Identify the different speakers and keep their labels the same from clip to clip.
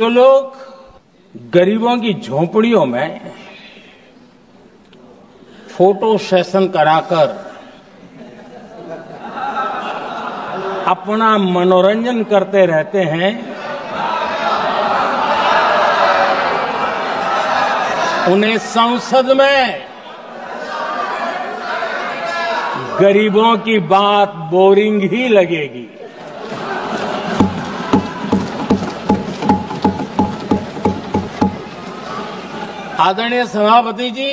Speaker 1: जो लोग गरीबों की झोपड़ियों में फोटो सेशन कराकर अपना मनोरंजन करते रहते हैं, उन्हें संसद में गरीबों की बात बोरिंग ही लगेगी। आदरणीय सभापति जी,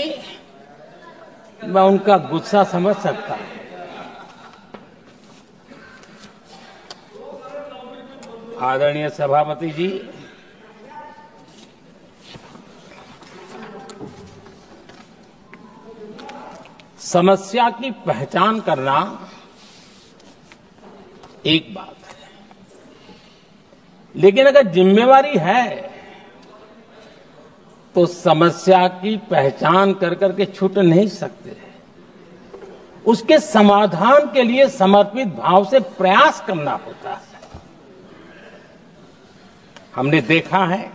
Speaker 1: मैं उनका गुस्सा समझ सकता हूं। आदरणीय सभापति जी, समस्या की पहचान करना एक बात है, लेकिन अगर जिम्मेवारी है तो समस्या की पहचान कर करके छूट नहीं सकते। उसके समाधान के लिए समर्पित भाव से प्रयास करना होता है। हमने देखा है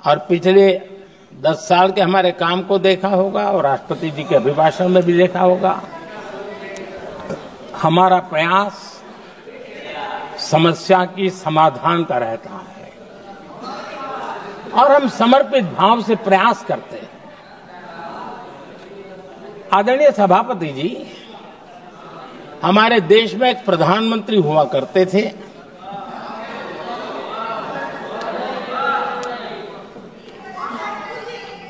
Speaker 1: और पिछले 10 साल के हमारे काम को देखा होगा और राष्ट्रपति जी के अभिभाषण में भी देखा होगा। हमारा प्रयास समस्या की समाधान का रहता है और हम समर्पित भाव से प्रयास करते हैं। आदरणीय सभापति जी, हमारे देश में एक प्रधानमंत्री हुआ करते थे।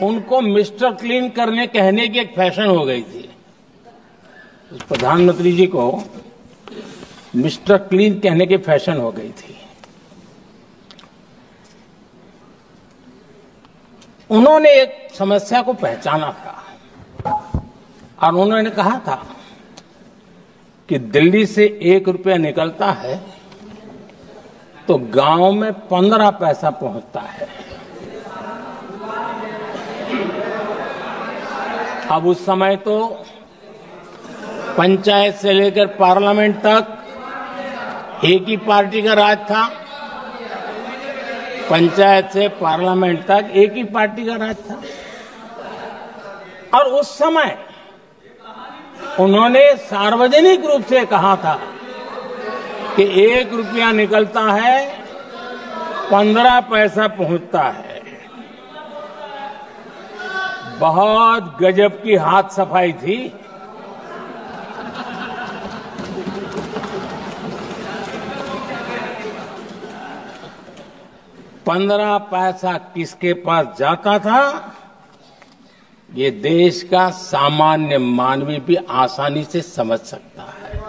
Speaker 1: उनको मिस्टर क्लीन करने कहने की एक फैशन हो गई थी। उस प्रधानमंत्री जी को मिस्टर क्लीन कहने की फैशन हो गई थी। उन्होंने एक समस्या को पहचाना था और उन्होंने कहा था कि दिल्ली से 1 रुपया निकलता है तो गांव में 15 पैसा पहुंचता है। अब उस समय तो पंचायत से लेकर पार्लियामेंट तक एक ही पार्टी का राज था। पंचायत से पार्लियामेंट तक एक ही पार्टी का राज था और उस समय उन्होंने सार्वजनिक रूप से कहा था कि 1 रुपया निकलता है, 15 पैसा पहुंचता है। बहुत गजब की हाथ सफाई थी। पंद्रह पैसा किसके पास जाता था, ये देश का सामान्य मानवी भी आसानी से समझ सकता है।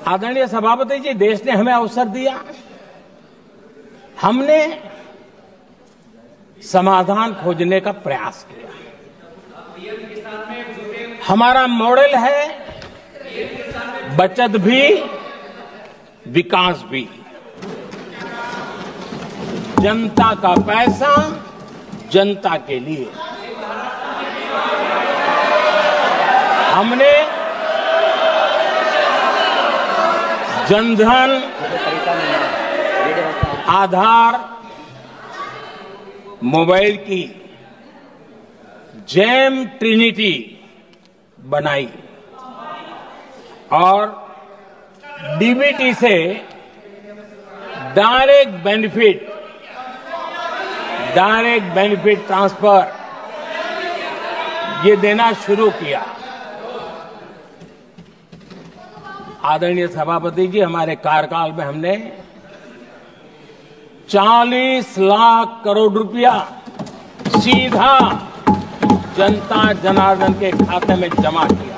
Speaker 1: आदरणीय सभापति जी, देश ने हमें अवसर दिया, हमने समाधान खोजने का प्रयास किया। हमारा मॉडल है बचत भी विकास भी। जनता का पैसा जनता के लिए। हमने जनधन, आधार, मोबाइल की जेम ट्रिनिटी बनाई और डीबीटी से डायरेक्ट बेनिफिट ट्रांसफर ये देना शुरू किया। आदरणीय सभापति जी, हमारे कार्यकाल में हमने 40 लाख करोड़ रुपया सीधा जनता जनार्दन के खाते में जमा किया।